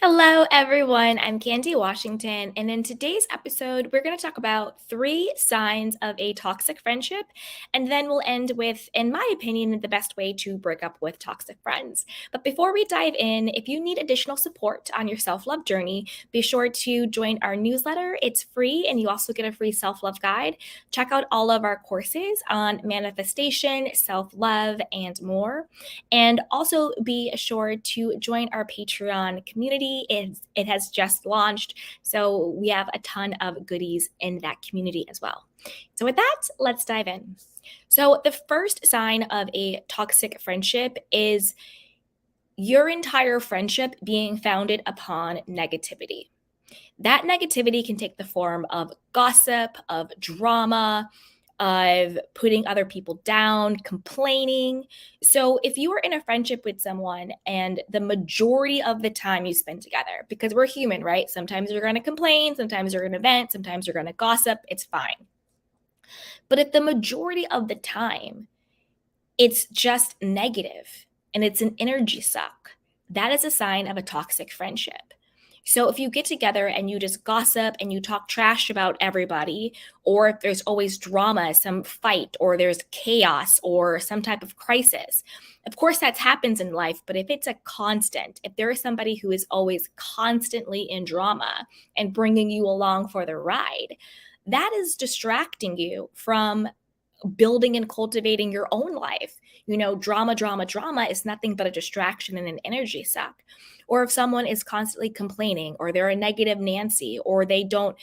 Hello, everyone. I'm Candy Washington, and in today's episode, we're going to talk about 3 signs of a toxic friendship, and then we'll end with, in my opinion, the best way to break up with toxic friends. But before we dive in, if you need additional support on your self love journey, be sure to join our newsletter. It's free, and you also get a free self love guide. Check out all of our courses on manifestation, self love, and more. And also be sure to join our Patreon community. It has just launched, so we have a ton of goodies in that community as well. So, with that, let's dive in. So, the first sign of a toxic friendship is your entire friendship being founded upon negativity. That negativity can take the form of gossip, of drama, of putting other people down, complaining. So, if you are in a friendship with someone and the majority of the time you spend together, because we're human, right? Sometimes you're going to complain, sometimes you're going to vent, sometimes you're going to gossip, it's fine. But if the majority of the time it's just negative and it's an energy suck, that is a sign of a toxic friendship. So if you get together and you just gossip and you talk trash about everybody, or if there's always drama, some fight, or there's chaos or some type of crisis, of course that happens in life. But if it's a constant, if there is somebody who is always constantly in drama and bringing you along for the ride, that is distracting you from building and cultivating your own life. Drama is nothing but a distraction and an energy suck. Or if someone is constantly complaining, or they're a negative Nancy, or they don't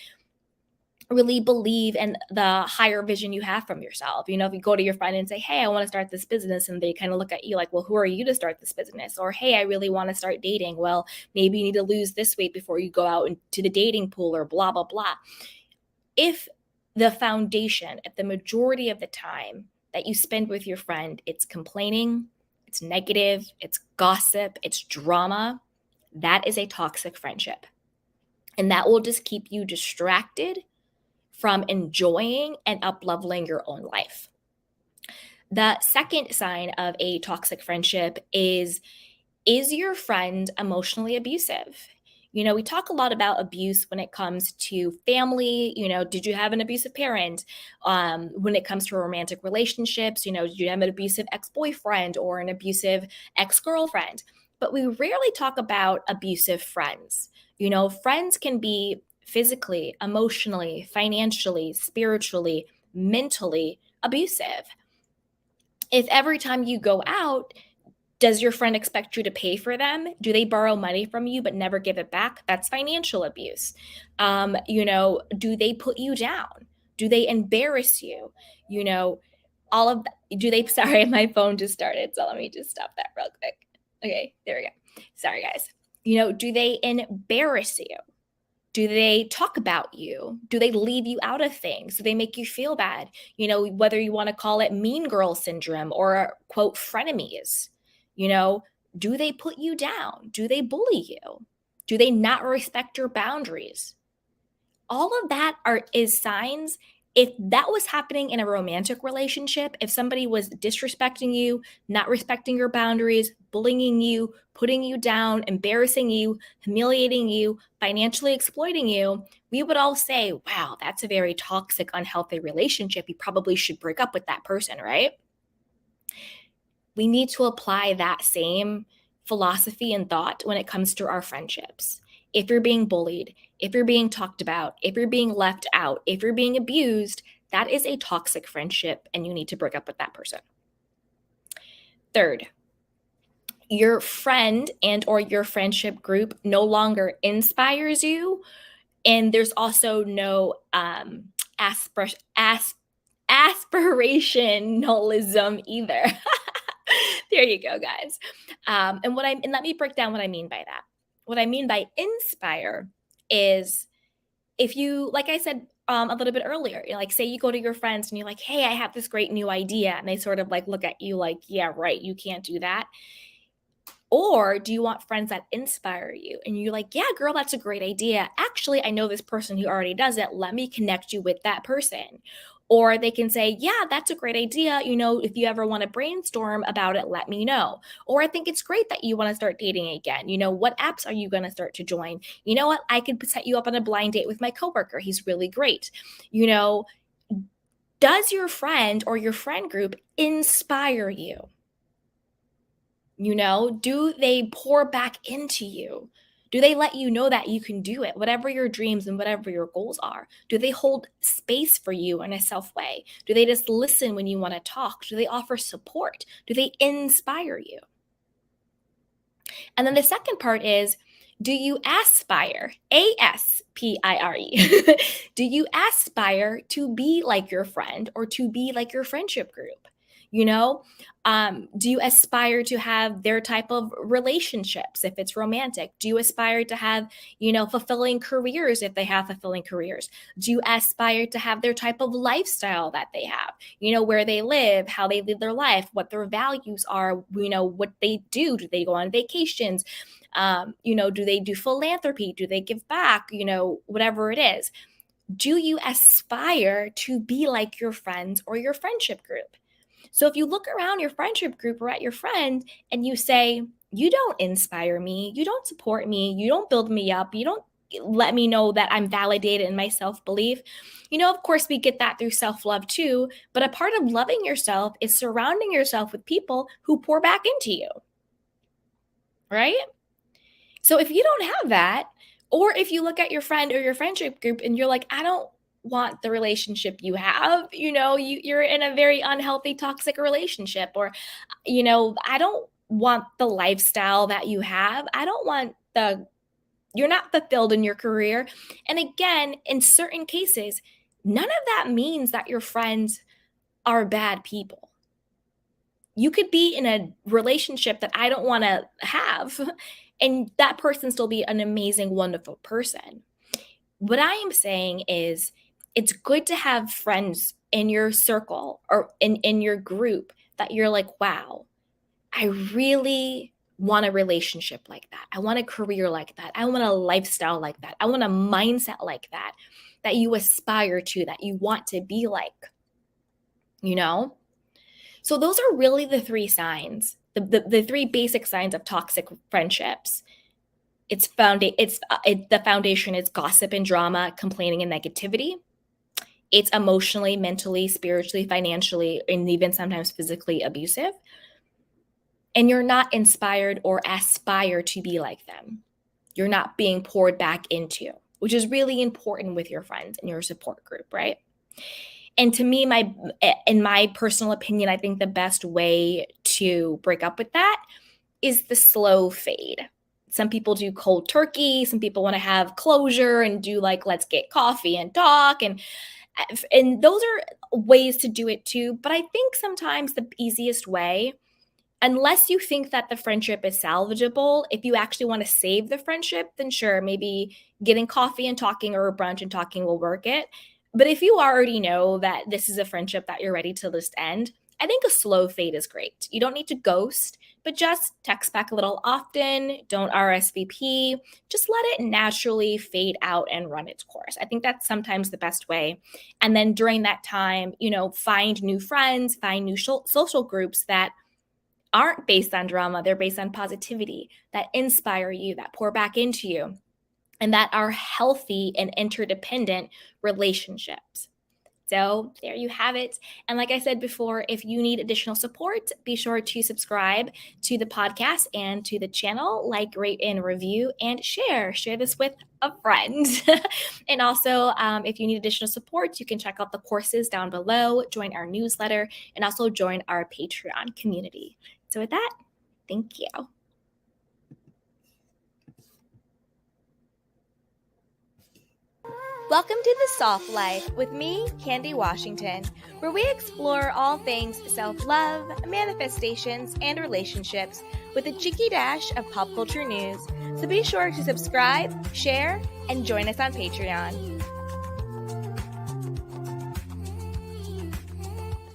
really believe in the higher vision you have from yourself. If you go to your friend and say, hey, I want to start this business, and they kind of look at you like, well, who are you to start this business? Or, hey, I really want to start dating. Well, maybe you need to lose this weight before you go out into the dating pool, or blah, blah, blah. If the majority of the time that you spend with your friend, it's complaining, it's negative, it's gossip, it's drama, that is a toxic friendship. And that will just keep you distracted from enjoying and up-leveling your own life. The second sign of a toxic friendship is your friend emotionally abusive? We talk a lot about abuse when it comes to family. Did you have an abusive parent? When it comes to romantic relationships, did you have an abusive ex-boyfriend or an abusive ex-girlfriend? But we rarely talk about abusive friends. Friends can be physically, emotionally, financially, spiritually, mentally abusive. If every time you go out, does your friend expect you to pay for them? Do they borrow money from you but never give it back? That's financial abuse. Do they put you down? Do they embarrass you? All of that. Sorry, my phone just started, so let me just stop that real quick. Okay, there we go. Sorry, guys. Do they embarrass you? Do they talk about you? Do they leave you out of things? Do they make you feel bad? Whether you want to call it mean girl syndrome or quote frenemies, do they put you down? Do they bully you? Do they not respect your boundaries? All of that is signs. If that was happening in a romantic relationship, if somebody was disrespecting you, not respecting your boundaries, bullying you, putting you down, embarrassing you, humiliating you, financially exploiting you, we would all say, wow, that's a very toxic, unhealthy relationship. You probably should break up with that person, right? We need to apply that same philosophy and thought when it comes to our friendships. If you're being bullied, if you're being talked about, if you're being left out, if you're being abused, that is a toxic friendship and you need to break up with that person. Third, your friend and or your friendship group no longer inspires you, and there's also no aspirationalism either. There you go, guys. And let me break down what I mean by that. What I mean by inspire is, if you, like I said a little bit earlier, like say you go to your friends and you're like, hey, I have this great new idea. And they sort of like look at you like, yeah, right, you can't do that. Or do you want friends that inspire you? And you're like, yeah, girl, that's a great idea. Actually, I know this person who already does it. Let me connect you with that person. Or they can say, yeah, that's a great idea. If you ever want to brainstorm about it, let me know. Or I think it's great that you want to start dating again. What apps are you going to start to join? You know what? I could set you up on a blind date with my coworker. He's really great. Does your friend or your friend group inspire you? Do they pour back into you? Do they let you know that you can do it, whatever your dreams and whatever your goals are? Do they hold space for you in a self way? Do they just listen when you want to talk? Do they offer support? Do they inspire you? And then the second part is, do you aspire? ASPIRE. Do you aspire to be like your friend or to be like your friendship group? Do you aspire to have their type of relationships if it's romantic? Do you aspire to have, fulfilling careers if they have fulfilling careers? Do you aspire to have their type of lifestyle that they have? Where they live, how they live their life, what their values are, what they do. Do they go on vacations? Do they do philanthropy? Do they give back? Whatever it is. Do you aspire to be like your friends or your friendship group? So if you look around your friendship group or at your friend and you say, you don't inspire me, you don't support me, you don't build me up, you don't let me know that I'm validated in my self-belief. Of course, we get that through self-love too, but a part of loving yourself is surrounding yourself with people who pour back into you, right? So if you don't have that, or if you look at your friend or your friendship group and you're like, I don't want the relationship you have, you're in a very unhealthy, toxic relationship, or, I don't want the lifestyle that you have. I don't want you're not fulfilled in your career. And again, in certain cases, none of that means that your friends are bad people. You could be in a relationship that I don't want to have, and that person still be an amazing, wonderful person. What I am saying is, it's good to have friends in your circle or in your group that you're like, wow, I really want a relationship like that. I want a career like that. I want a lifestyle like that. I want a mindset like that you aspire to, that you want to be like, So those are really the three signs, the three basic signs of toxic friendships. The foundation is gossip and drama, complaining and negativity. It's emotionally, mentally, spiritually, financially, and even sometimes physically abusive. And you're not inspired or aspire to be like them. You're not being poured back into, which is really important with your friends and your support group, right? And to me, in my personal opinion, I think the best way to break up with that is the slow fade. Some people do cold turkey. Some people want to have closure and do let's get coffee and talk. And those are ways to do it too. But I think sometimes the easiest way, unless you think that the friendship is salvageable, if you actually want to save the friendship, then sure, maybe getting coffee and talking or a brunch and talking will work it. But if you already know that this is a friendship that you're ready to just end, I think a slow fade is great. You don't need to ghost, but just text back a little often. Don't RSVP. Just let it naturally fade out and run its course. I think that's sometimes the best way. And then during that time, find new friends, find new social groups that aren't based on drama. They're based on positivity, that inspire you, that pour back into you, and that are healthy and interdependent relationships. So there you have it. And like I said before, if you need additional support, be sure to subscribe to the podcast and to the channel, rate, and review, and share. Share this with a friend. And also, if you need additional support, you can check out the courses down below, join our newsletter, and also join our Patreon community. So with that, thank you. Welcome to The Soft Life with me, Candy Washington, where we explore all things self-love, manifestations, and relationships with a cheeky dash of pop culture news. So be sure to subscribe, share, and join us on Patreon.